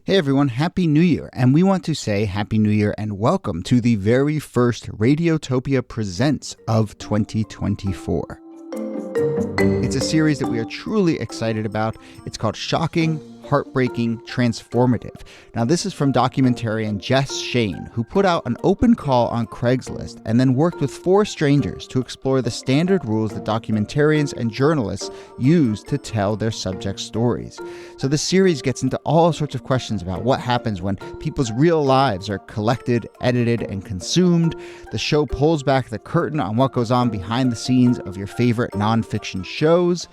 Hey everyone, Happy New Year, and we want to say Happy New Year and welcome to the very first Radiotopia Presents of 2024. It's a series that we are truly excited about. It's called Shocking, Heartbreaking, Transformative. Now, this is from documentarian Jess Shane, who put out an open call on Craigslist and then worked with 4 strangers to explore the standard rules that documentarians and journalists use to tell their subject stories. So this series gets into all sorts of questions about what happens when people's real lives are collected, edited, and consumed. The show pulls back the curtain on what goes on behind the scenes of your favorite nonfiction shows.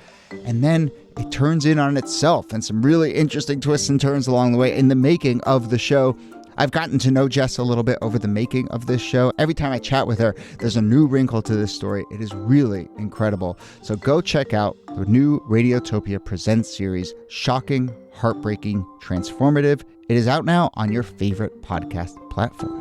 And then it turns in on itself and some really interesting twists and turns along the way in the making of the show. I've gotten to know Jess a little bit over the making of this show. Every time I chat with her, there's a new wrinkle to this story. It is really incredible. So go check out the new Radiotopia Presents series, Shocking, Heartbreaking, Transformative. It is out now on your favorite podcast platform.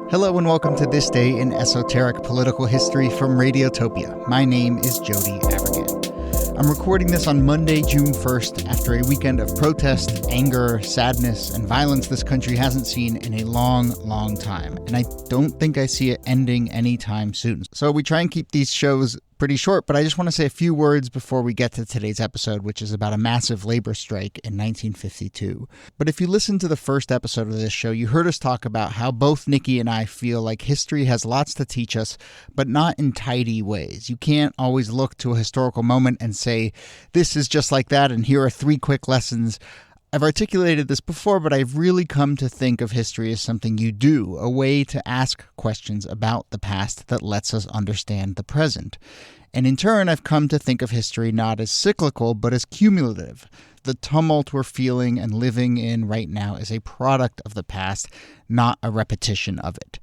Hello and welcome to This Day in Esoteric Political History from Radiotopia. My name is Jody Avirgan. I'm recording this on Monday, June 1st, after a weekend of protest, anger, sadness, and violence this country hasn't seen in a long, long time. And I don't think I see it ending anytime soon. So we try and keep these shows pretty short, but I just want to say a few words before we get to today's episode, which is about a massive labor strike in 1952. But if you listened to the first episode of this show, you heard us talk about how both Nikki and I feel like history has lots to teach us, but not in tidy ways. You can't always look to a historical moment and say, this is just like that, and here are 3 quick lessons. I've articulated this before, but I've really come to think of history as something you do, a way to ask questions about the past that lets us understand the present. And in turn, I've come to think of history not as cyclical, but as cumulative. The tumult we're feeling and living in right now is a product of the past, not a repetition of it.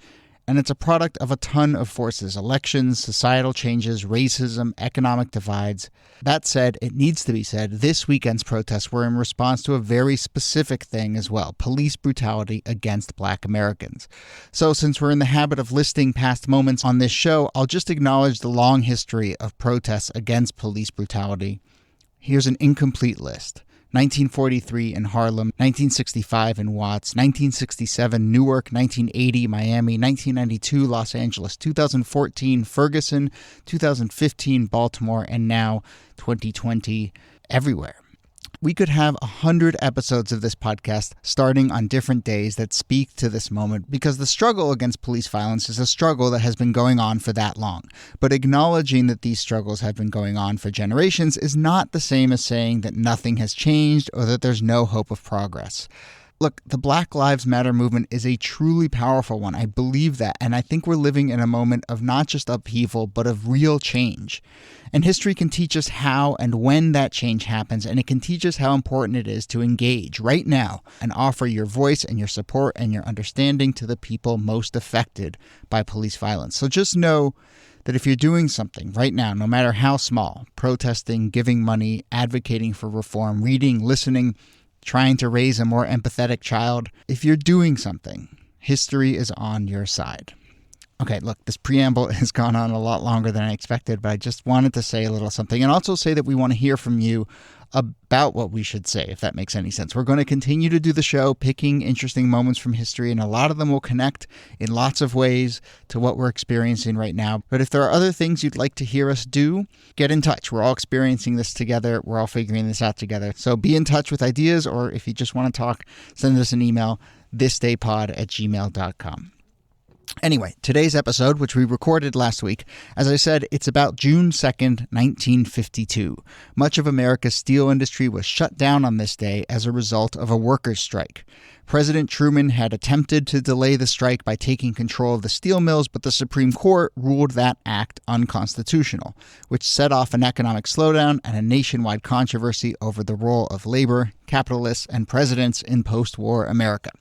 And it's a product of a ton of forces: elections, societal changes, racism, economic divides. That said, it needs to be said, this weekend's protests were in response to a very specific thing as well: police brutality against Black Americans. So since we're in the habit of listing past moments on this show, I'll just acknowledge the long history of protests against police brutality. Here's an incomplete list. 1943 in Harlem, 1965 in Watts, 1967 Newark, 1980 Miami, 1992 Los Angeles, 2014 Ferguson, 2015 Baltimore, and now 2020 everywhere. We could have 100 episodes of this podcast starting on different days that speak to this moment, because the struggle against police violence is a struggle that has been going on for that long. But acknowledging that these struggles have been going on for generations is not the same as saying that nothing has changed or that there's no hope of progress. Look, the Black Lives Matter movement is a truly powerful one. I believe that, and I think we're living in a moment of not just upheaval, but of real change. And history can teach us how and when that change happens, and it can teach us how important it is to engage right now and offer your voice and your support and your understanding to the people most affected by police violence. So just know that if you're doing something right now, no matter how small, protesting, giving money, advocating for reform, reading, listening, trying to raise a more empathetic child, if you're doing something, history is on your side. Okay, look, this preamble has gone on a lot longer than I expected, but I just wanted to say a little something and also say that we want to hear from you about what we should say, if that makes any sense. We're going to continue to do the show, picking interesting moments from history, and a lot of them will connect in lots of ways to what we're experiencing right now. But if there are other things you'd like to hear us do, get in touch. We're all experiencing this together. We're all figuring this out together. So be in touch with ideas, or if you just want to talk, send us an email, thisdaypod@gmail.com. Anyway, today's episode, which we recorded last week, as I said, it's about June 2nd, 1952. Much of America's steel industry was shut down on this day as a result of a workers' strike. President Truman had attempted to delay the strike by taking control of the steel mills, but the Supreme Court ruled that act unconstitutional, which set off an economic slowdown and a nationwide controversy over the role of labor, capitalists, and presidents in post-war America.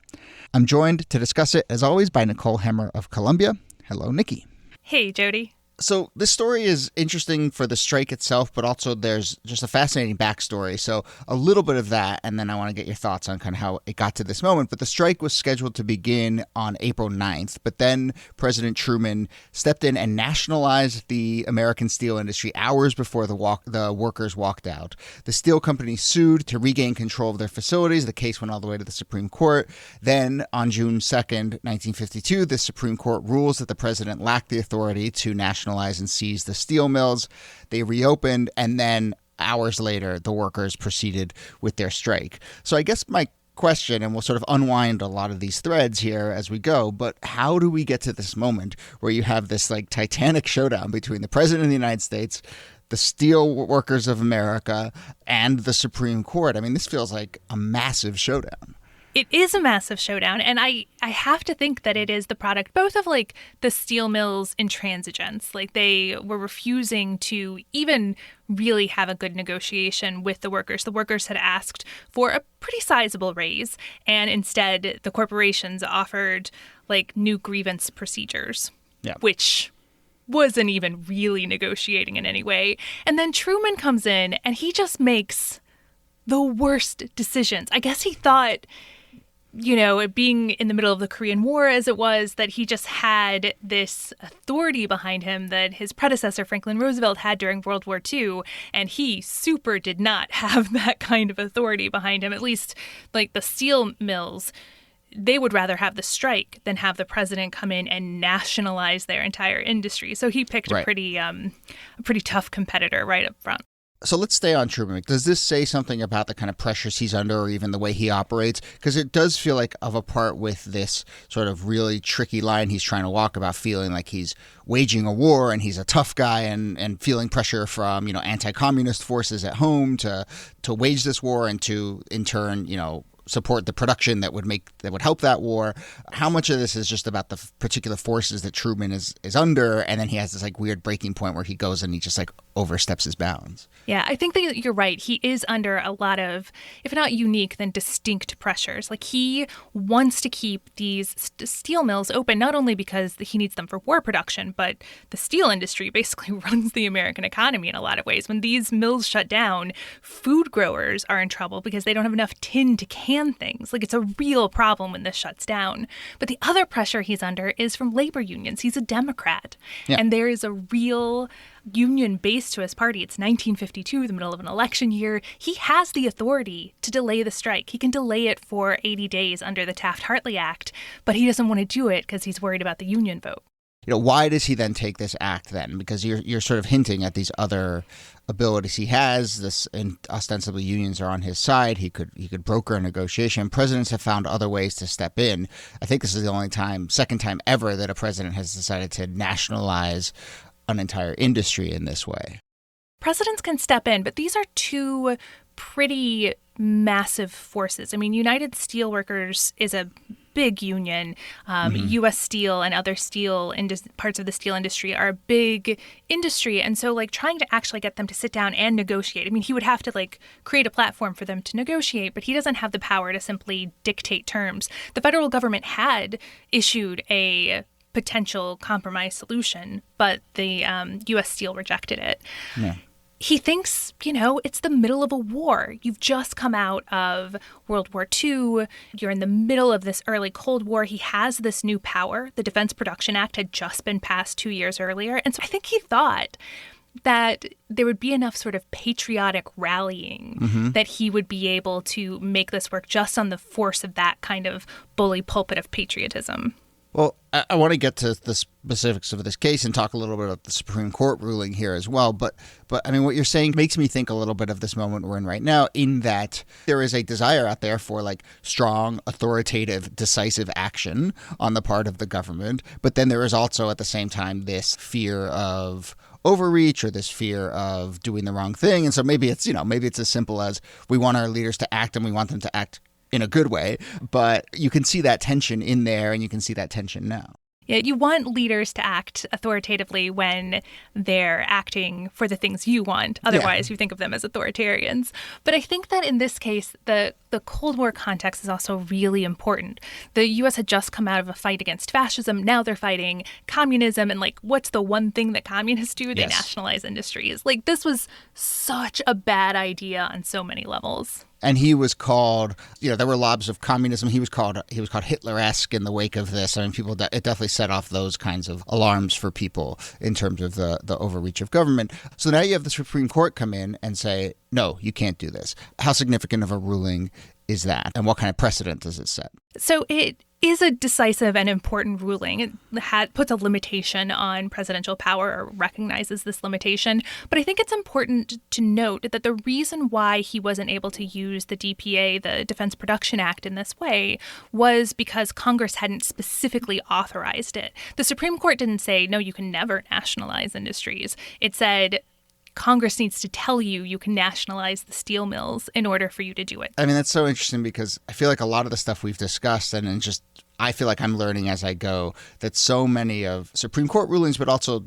I'm joined to discuss it, as always, by Nicole of Columbia. Hello, Nikki. Hey, Jody. So this story is interesting for the strike itself, but also there's just a fascinating backstory. So a little bit of that, and then I want to get your thoughts on kind of how it got to this moment. But the strike was scheduled to begin on April 9th, but then President Truman stepped in and nationalized the American steel industry hours before the workers walked out. The steel company sued to regain control of their facilities. The case went all the way to the Supreme Court. Then on June 2nd, 1952, the Supreme Court rules that the president lacked the authority to nationalize and seize the steel mills. They reopened, and then hours later, the workers proceeded with their strike. So I guess my question, and we'll sort of unwind a lot of these threads here as we go, but how do we get to this moment where you have this like titanic showdown between the president of the United States, the steel workers of America, and the Supreme Court? I mean, this feels like a massive showdown. It is a massive showdown, and I have to think that it is the product both of, like, the steel mills' intransigence. Like, they were refusing to even really have a good negotiation with the workers. The workers had asked for a pretty sizable raise, and instead the corporations offered, like, new grievance procedures, which wasn't even really negotiating in any way. And then Truman comes in, and he just makes the worst decisions. I guess he thought, you know, being in the middle of the Korean War as it was, that he just had this authority behind him that his predecessor, Franklin Roosevelt, had during World War II. And he super did not have that kind of authority behind him. At least, like, the steel mills, they would rather have the strike than have the president come in and nationalize their entire industry. So he picked a pretty tough competitor right up front. So let's stay on Truman. Does this say something about the kind of pressures he's under or even the way he operates? Because it does feel like of a part with this sort of really tricky line he's trying to walk about feeling like he's waging a war and he's a tough guy and feeling pressure from, you know, anti-communist forces at home to wage this war and to, in turn, you know, support the production that would help that war. How much of this is just about the particular forces that Truman is under, and then he has this like weird breaking point where he goes and he just like oversteps his bounds? Yeah, I think that you're right. He is under a lot of, if not unique, then distinct pressures. Like, he wants to keep these steel mills open, not only because he needs them for war production, but the steel industry basically runs the American economy in a lot of ways. When these mills shut down, food growers are in trouble because they don't have enough tin to can things. Like, it's a real problem when this shuts down. But the other pressure he's under is from labor unions. He's a Democrat. Yeah. And there is a real union base to his party. It's 1952, the middle of an election year. He has the authority to delay the strike. He can delay it for 80 days under the Taft-Hartley Act, but he doesn't want to do it because he's worried about the union vote. You know, why does he then take this act then? Because you're sort of hinting at these other abilities he has. This, and ostensibly unions are on his side. He could broker a negotiation. Presidents have found other ways to step in. I think this is the second time ever that a president has decided to nationalize an entire industry in this way. Presidents can step in, but these are two pretty massive forces. I mean, United Steelworkers is a big union. U.S. Steel and other parts of the steel industry are a big industry. And so, like, trying to actually get them to sit down and negotiate. I mean, he would have to, like, create a platform for them to negotiate, but he doesn't have the power to simply dictate terms. The federal government had issued a potential compromise solution, but the U.S. Steel rejected it. Yeah. He thinks, you know, it's the middle of a war. You've just come out of World War II. You're in the middle of this early Cold War. He has this new power. The Defense Production Act had just been passed 2 years earlier. And so I think he thought that there would be enough sort of patriotic rallying that he would be able to make this work just on the force of that kind of bully pulpit of patriotism. Well, I want to get to the specifics of this case and talk a little bit about the Supreme Court ruling here as well. But I mean, what you're saying makes me think a little bit of this moment we're in right now, in that there is a desire out there for like strong, authoritative, decisive action on the part of the government. But then there is also at the same time this fear of overreach or this fear of doing the wrong thing. And so maybe it's as simple as we want our leaders to act and we want them to act in a good way, but you can see that tension in there, and you can see that tension now. Yeah, you want leaders to act authoritatively when they're acting for the things you want. Otherwise, you think of them as authoritarians. But I think that in this case, the the Cold War context is also really important. The U.S. had just come out of a fight against fascism. Now they're fighting communism. And like, what's the one thing that communists do? They nationalize industries. Like, this was such a bad idea on so many levels. And he was called, there were lobs of communism. He was called Hitler-esque in the wake of this. I mean, it definitely set off those kinds of alarms for people in terms of the overreach of government. So now you have the Supreme Court come in and say, no, you can't do this. How significant of a ruling is that? And what kind of precedent does it set? So it is a decisive and important ruling. It puts a limitation on presidential power, or recognizes this limitation. But I think it's important to note that the reason why he wasn't able to use the DPA, the Defense Production Act, in this way was because Congress hadn't specifically authorized it. The Supreme Court didn't say, no, you can never nationalize industries. It said, Congress needs to tell you can nationalize the steel mills in order for you to do it. I mean, that's so interesting because I feel like a lot of the stuff we've discussed I feel like I'm learning as I go that so many of Supreme Court rulings, but also,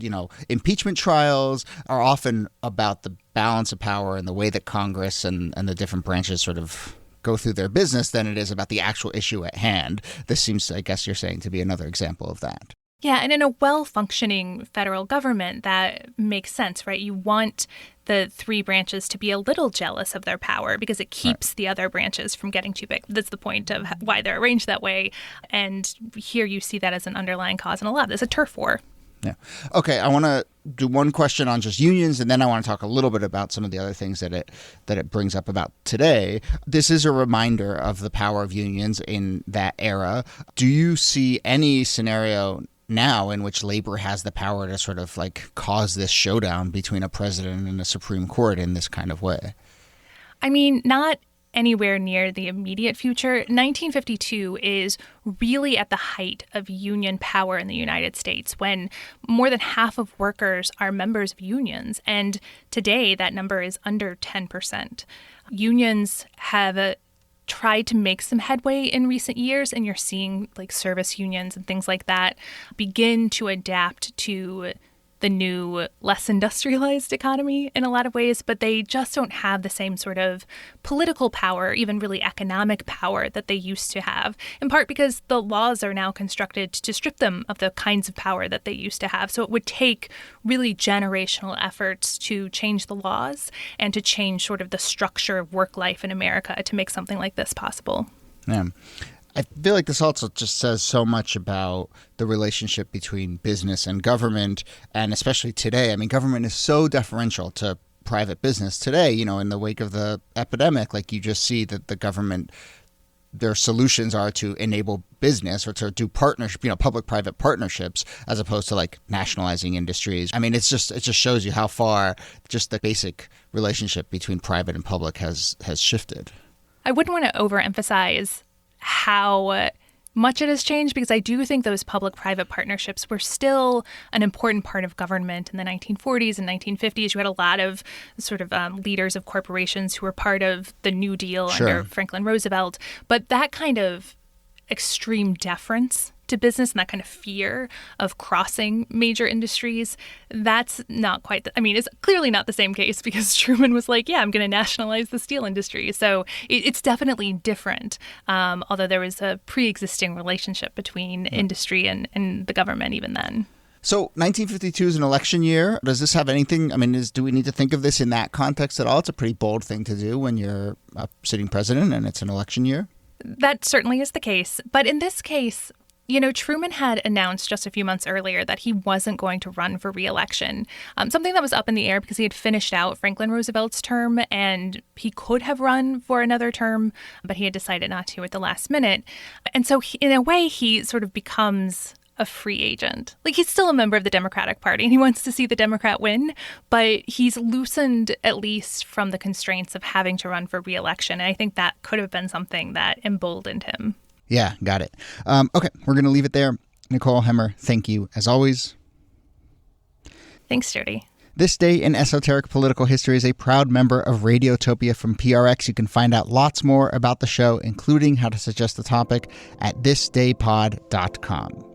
impeachment trials are often about the balance of power and the way that Congress and the different branches sort of go through their business than it is about the actual issue at hand. This seems, I guess you're saying, to be another example of that. Yeah, and in a well-functioning federal government, that makes sense, right? You want the three branches to be a little jealous of their power because it keeps the other branches from getting too big. That's the point of why they're arranged that way. And here you see that as an underlying cause in a lot. There's a turf war. Yeah. Okay, I want to do one question on just unions, and then I want to talk a little bit about some of the other things that it brings up about today. This is a reminder of the power of unions in that era. Do you see any scenario now in which labor has the power to sort of like cause this showdown between a president and a Supreme Court in this kind of way? I mean, not anywhere near the immediate future. 1952 is really at the height of union power in the United States, when more than half of workers are members of unions. And today that number is under 10%. Unions have tried to make some headway in recent years, and you're seeing like service unions and things like that begin to adapt to the new, less industrialized economy in a lot of ways, but they just don't have the same sort of political power, even really economic power that they used to have, in part because the laws are now constructed to strip them of the kinds of power that they used to have. So it would take really generational efforts to change the laws and to change sort of the structure of work life in America to make something like this possible. Yeah. I feel like this also just says so much about the relationship between business and government, and especially today. I mean, government is so deferential to private business today, in the wake of the epidemic. Like, you just see that the government, their solutions are to enable business or to do partnership, public-private partnerships, as opposed to like nationalizing industries. I mean, it just shows you how far just the basic relationship between private and public has shifted. I wouldn't want to overemphasize how much it has changed, because I do think those public-private partnerships were still an important part of government in the 1940s and 1950s. You had a lot of sort of leaders of corporations who were part of the New Deal under Franklin Roosevelt. But that kind of extreme deference to business and that kind of fear of crossing major industries, that's not quite it's clearly not the same case, because Truman was like, yeah, I'm going to nationalize the steel industry. So it's definitely different, although there was a pre-existing relationship between industry and the government even then. So 1952 is an election year. Does this have anything, do we need to think of this in that context at all? It's a pretty bold thing to do when you're a sitting president and it's an election year. That certainly is the case. But in this case, Truman had announced just a few months earlier that he wasn't going to run for re-election, something that was up in the air because he had finished out Franklin Roosevelt's term and he could have run for another term, but he had decided not to at the last minute. And so in a way, he sort of becomes a free agent. Like, he's still a member of the Democratic Party and he wants to see the Democrat win, but he's loosened at least from the constraints of having to run for re-election. And I think that could have been something that emboldened him. Yeah, got it. Okay, we're going to leave it there. Nicole Hemmer, thank you as always. Thanks, Jody. This Day in Esoteric Political History is a proud member of Radiotopia from PRX. You can find out lots more about the show, including how to suggest a topic, at thisdaypod.com.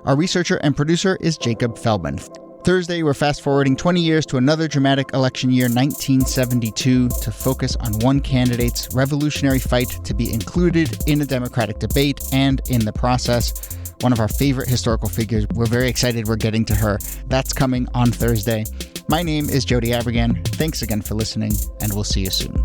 Our researcher and producer is Jacob Feldman. Thursday, we're fast-forwarding 20 years to another dramatic election year, 1972, to focus on one candidate's revolutionary fight to be included in a Democratic debate and, in the process, one of our favorite historical figures. We're very excited we're getting to her. That's coming on Thursday. My name is Jody Avirgan. Thanks again for listening, and we'll see you soon.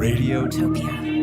Radiotopia.